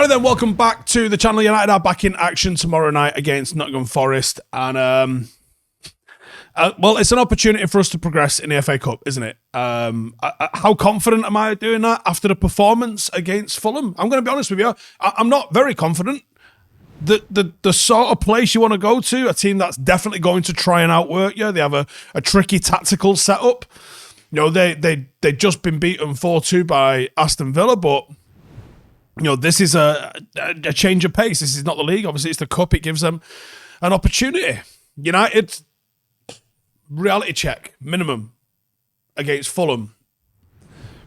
Alright then, welcome back to the channel. United are back in action tomorrow night against Nottingham Forest. And, well, it's an opportunity for us to progress in the FA Cup, isn't it? How confident am I doing that after the performance against Fulham? I'm going to be honest with you. I'm not very confident. The sort of place you want to go to, a team that's definitely going to try and outwork you. They have a tricky tactical setup. You know, they've just been beaten 4-2 by Aston Villa, but you know, this is a change of pace. This is not the league. Obviously, it's the cup. It gives them an opportunity. United, reality check, minimum, against Fulham.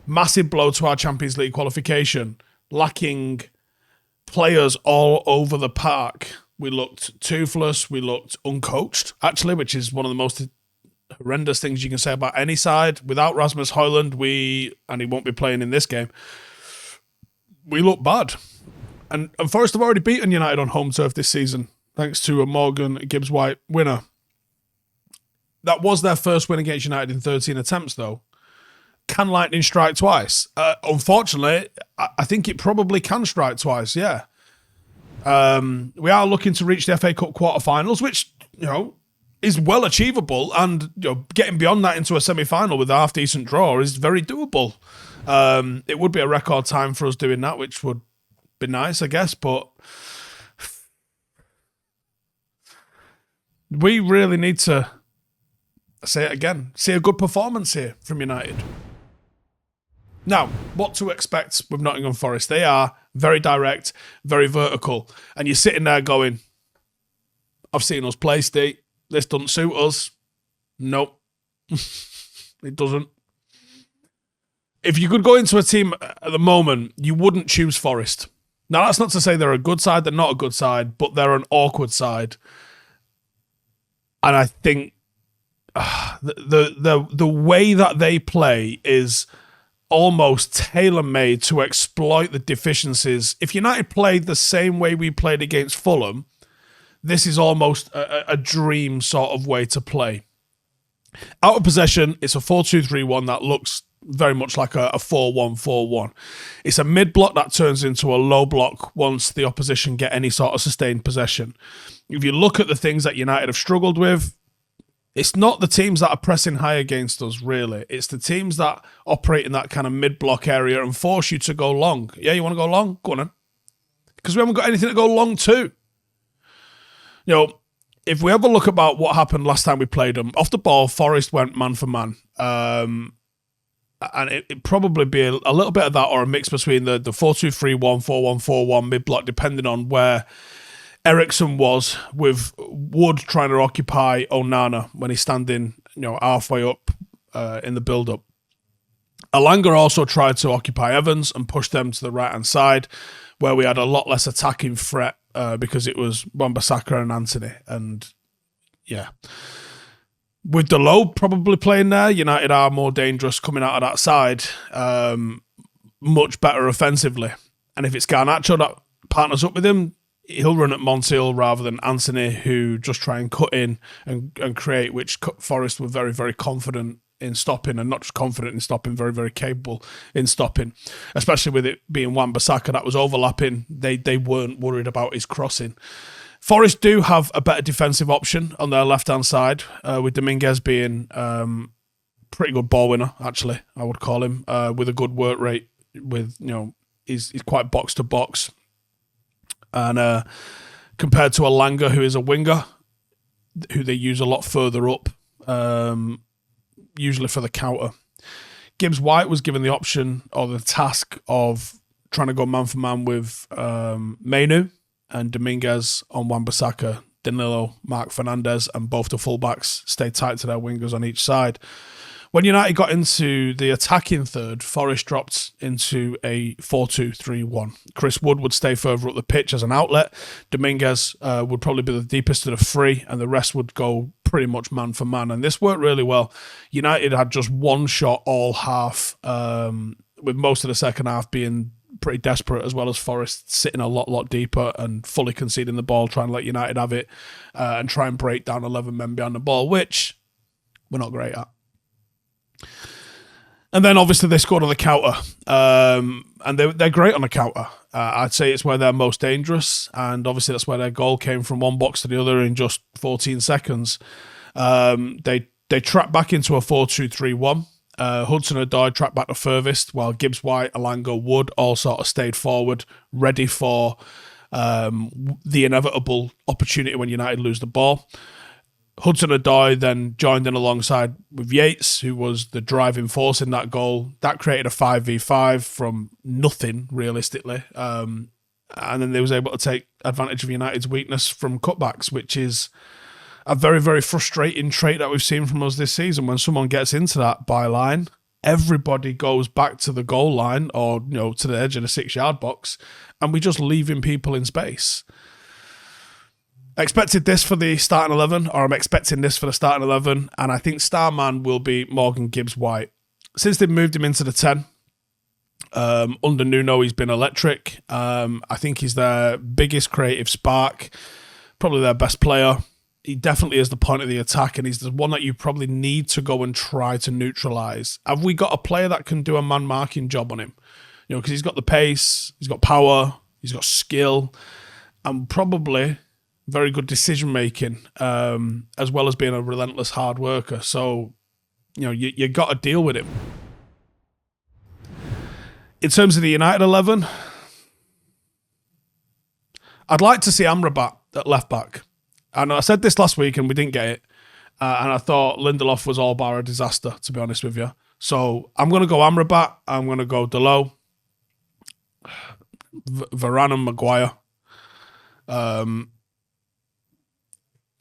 Massive blow to our Champions League qualification. Lacking players all over the park. We looked toothless. We looked uncoached, actually, which is one of the most horrendous things you can say about any side. Without Rasmus Hojlund, and he won't be playing in this game, we look bad. And Forest have already beaten United on home turf this season, thanks to a Morgan Gibbs-White winner. That was their first win against United in 13 attempts, though. Can lightning strike twice? Unfortunately, I think it probably can strike twice, yeah. We are looking to reach the FA Cup quarterfinals, which, you know, is well achievable. And you know, getting beyond that into a semi-final with a half-decent draw is very doable. It would be a record time for us doing that, which would be nice, I guess, but we really need to, say it again, see a good performance here from United. Now, what to expect with Nottingham Forest? They are very direct, very vertical, and you're sitting there going, I've seen us play, Steve. This doesn't suit us. Nope. It doesn't. If you could go into a team at the moment, you wouldn't choose Forest. Now, that's not to say they're a good side. They're not a good side, but they're an awkward side. And I think the way that they play is almost tailor-made to exploit the deficiencies. If United played the same way we played against Fulham, this is almost a dream sort of way to play. Out of possession, it's a 4-2-3-1 that looks very much like a 4-1-4-1. It's a mid-block that turns into a low block once the opposition get any sort of sustained possession. If you look at the things that United have struggled with, it's not the teams that are pressing high against us, really. It's the teams that operate in that kind of mid-block area and force you to go long. Yeah, you want to go long? Go on then. Because we haven't got anything to go long to. You know, if we have a look about what happened last time we played them, off the ball, Forest went man for man. And it'd probably be a little bit of that or a mix between the 4-2-3-1, 4-1-4-1 mid-block, depending on where Eriksen was, with Wood trying to occupy Onana when he's standing, you know, halfway up in the build-up. Alanga also tried to occupy Evans and push them to the right-hand side, where we had a lot less attacking threat because it was Wan-Bissaka and Anthony. And, yeah. With Delo probably playing there, United are more dangerous coming out of that side, much better offensively. And if it's Garnacho that partners up with him, he'll run at Montiel rather than Anthony, who just try and cut in and create, which Forest were very, very confident in stopping, and not just confident in stopping, very, very capable in stopping, especially with it being Wan-Bissaka that was overlapping. They weren't worried about his crossing. Forest do have a better defensive option on their left-hand side, with Dominguez being pretty good ball winner, actually, I would call him, with a good work rate. With, you know, he's quite box-to-box. And compared to Alanga, who is a winger, who they use a lot further up, usually for the counter. Gibbs-White was given the option or the task of trying to go man-for-man with Mainu, and Dominguez on Wan-Bissaka, Danilo, Mark Fernandes, and both the fullbacks stayed tight to their wingers on each side. When United got into the attacking third, Forest dropped into a 4-2-3-1. Chris Wood would stay further up the pitch as an outlet. Dominguez would probably be the deepest of the three, and the rest would go pretty much man for man. And this worked really well. United had just one shot all half, with most of the second half being pretty desperate, as well as Forest sitting a lot deeper and fully conceding the ball, trying to let United have it and try and break down 11 men behind the ball, which we're not great at. And then obviously they scored on the counter, and they're great on the counter. I'd say it's where they're most dangerous, and obviously that's where their goal came from one box to the other in just 14 seconds. They trapped back into a 4-2-3-1. Hudson-Odoi tracked back the furthest, while Gibbs-White, Alanga, Wood all sort of stayed forward, ready for the inevitable opportunity when United lose the ball. Hudson-Odoi then joined in alongside with Yates, who was the driving force in that goal. That created a 5v5 from nothing, realistically. And then they was able to take advantage of United's weakness from cutbacks, which is a very, very frustrating trait that we've seen from us this season. When someone gets into that byline, everybody goes back to the goal line or, to the edge of the 6-yard box, and we just leaving people in space. I expected this for the starting 11, or I'm expecting this for the starting 11, and I think star man will be Morgan Gibbs-White. Since they've moved him into the 10, under Nuno, he's been electric. I think he's their biggest creative spark, probably their best player. He definitely is the point of the attack, and he's the one that you probably need to go and try to neutralise. Have we got a player that can do a man-marking job on him? Because he's got the pace, he's got power, he's got skill, and probably very good decision-making, as well as being a relentless hard worker. So, you got to deal with him. In terms of the United 11, I'd like to see Amrabat at left-back. And I said this last week and we didn't get it. And I thought Lindelof was all bar a disaster, to be honest with you. So I'm going to go Amrabat. I'm going to go Delo, Varane and Maguire.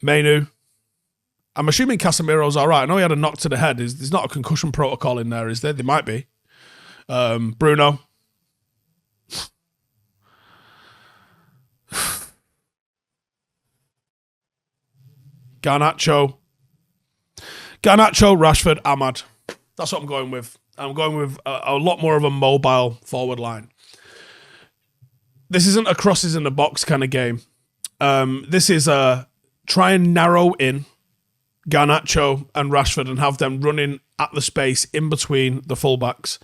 Mainu. I'm assuming Casemiro's all right. I know he had a knock to the head. There's not a concussion protocol in there, is there? There might be. Bruno. Garnacho, Rashford, Ahmad. That's what I'm going with. I'm going with a lot more of a mobile forward line. This isn't a crosses in the box kind of game. This is a try and narrow in Garnacho and Rashford and have them running at the space in between the fullbacks.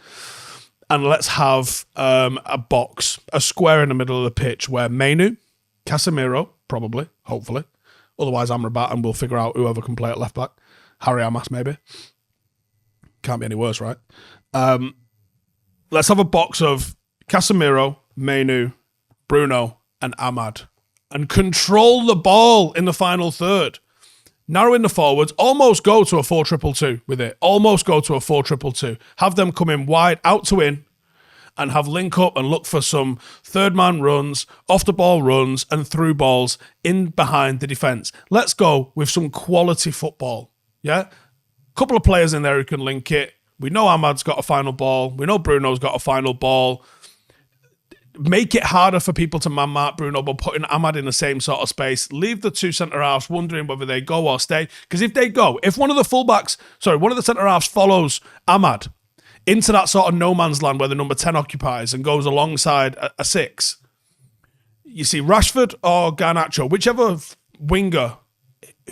And let's have a box, a square in the middle of the pitch where Mainu, Casemiro, probably, hopefully, otherwise Amrabat, and we'll figure out whoever can play at left back. Harry Amas, maybe. Can't be any worse, right? Let's have a box of Casemiro, Mainu, Bruno, and Ahmad. And control the ball in the final third. Narrow in the forwards. Almost go to a 4-2-2 with it. Almost go to a 4-2-2. Have them come in wide, out to in, and have link up and look for some third man runs, off the ball runs, and through balls in behind the defence. Let's go with some quality football. Yeah? Couple of players in there who can link it. We know Ahmad's got a final ball. We know Bruno's got a final ball. Make it harder for people to man-mark Bruno by putting Ahmad in the same sort of space. Leave the two centre-halves wondering whether they go or stay. Because if they go, if one of the centre-halves follows Ahmad into that sort of no man's land where the number 10 occupies and goes alongside a 6, you see Rashford or Garnacho, whichever winger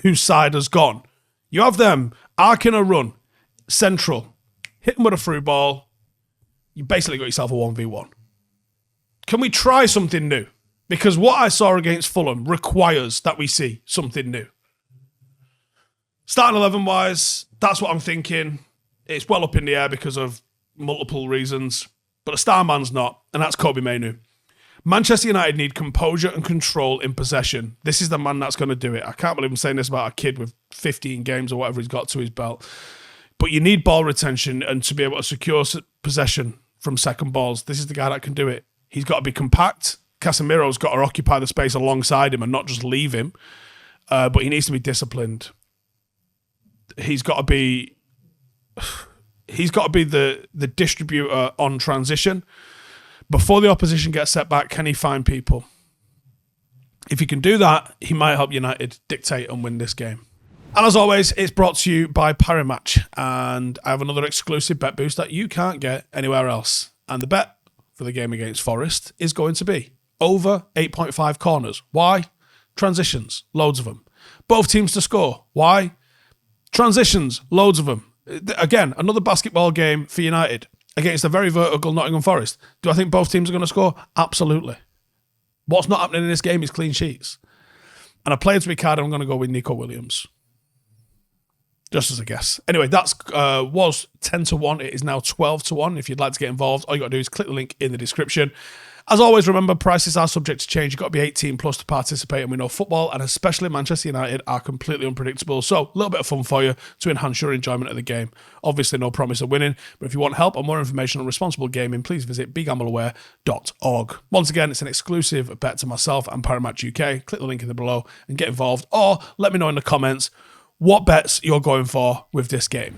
whose side has gone, you have them arcing a run, central, hit them with a through ball. You basically got yourself a 1v1. Can we try something new? Because what I saw against Fulham requires that we see something new. Starting 11-wise, that's what I'm thinking. It's well up in the air because of multiple reasons, but a star man's not, and that's Kobbie Mainoo. Manchester United need composure and control in possession. This is the man that's going to do it. I can't believe I'm saying this about a kid with 15 games or whatever he's got to his belt. But you need ball retention and to be able to secure possession from second balls. This is the guy that can do it. He's got to be compact. Casemiro's got to occupy the space alongside him and not just leave him. But he needs to be disciplined. He's got to be the distributor on transition. Before the opposition gets set back, can he find people? If he can do that, he might help United dictate and win this game. And as always, it's brought to you by Parimatch. And I have another exclusive bet boost that you can't get anywhere else. And the bet for the game against Forest is going to be over 8.5 corners. Why? Transitions, loads of them. Both teams to score. Why? Transitions, loads of them. Again, another basketball game for United. against a very vertical Nottingham Forest. Do I think both teams are going to score? Absolutely. What's not happening in this game is clean sheets. And a player to be carded, I'm going to go with Nico Williams. Just as a guess. Anyway, that's was 10-1. It is now 12-1. If you'd like to get involved, all you got to do is click the link in the description. As always, remember, prices are subject to change. You've got to be 18 plus to participate, and we know football, and especially Manchester United, are completely unpredictable. So, a little bit of fun for you to enhance your enjoyment of the game. Obviously, no promise of winning, but if you want help or more information on responsible gaming, please visit begambleaware.org. Once again, it's an exclusive bet to myself and Paramatch UK. Click the link in the below and get involved, or let me know in the comments what bets you're going for with this game.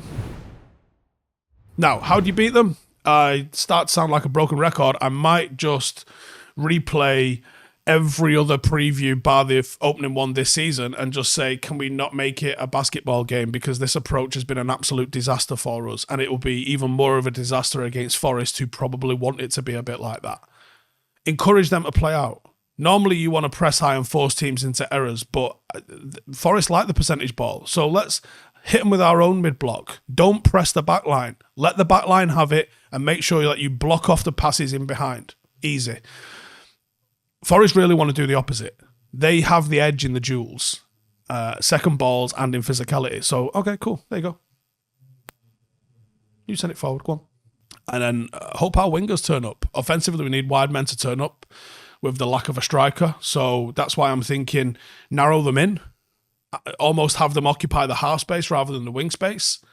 Now, how do you beat them? I start to sound like a broken record. I might just replay every other preview bar the opening one this season and just say, can we not make it a basketball game? Because this approach has been an absolute disaster for us, and it will be even more of a disaster against Forest, who probably want it to be a bit like that. Encourage them to play out. Normally you want to press high and force teams into errors, but Forest like the percentage ball. So let's hit them with our own mid-block. Don't press the back line. Let the back line have it and make sure that you block off the passes in behind. Easy. Forest really want to do the opposite. They have the edge in the duels, second balls and in physicality. So, okay, cool. There you go. You send it forward. Go on. And then hope our wingers turn up. Offensively, we need wide men to turn up with the lack of a striker. So that's why I'm thinking narrow them in. Almost have them occupy the half space rather than the wing space.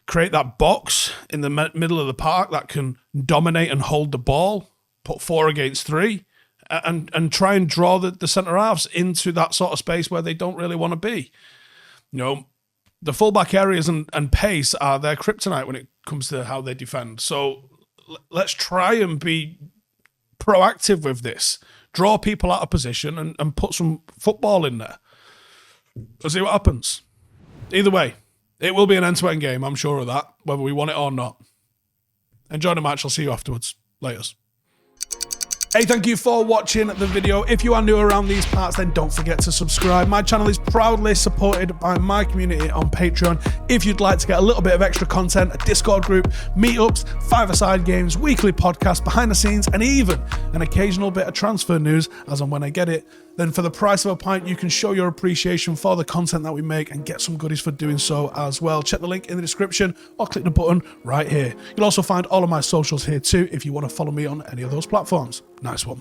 Create that box in the middle of the park that can dominate and hold the ball. Put 4 against 3. And try and draw the centre-halves into that sort of space where they don't really want to be. You know, the fullback areas and pace are their kryptonite when it comes to how they defend. So let's try and be proactive with this. Draw people out of position and put some football in there. We'll see what happens. Either way, it will be an end-to-end game, I'm sure of that, whether we want it or not. Enjoy the match. I'll see you afterwards. Laters. Hey, thank you for watching the video. If you are new around these parts, then don't forget to subscribe. My channel is proudly supported by my community on Patreon. If you'd like to get a little bit of extra content, a Discord group, meetups, five-a-side games, weekly podcasts, behind the scenes, and even an occasional bit of transfer news as and when I get it, then for the price of a pint, you can show your appreciation for the content that we make and get some goodies for doing so as well. Check the link in the description or click the button right here. You'll also find all of my socials here too if you want to follow me on any of those platforms. Nice one.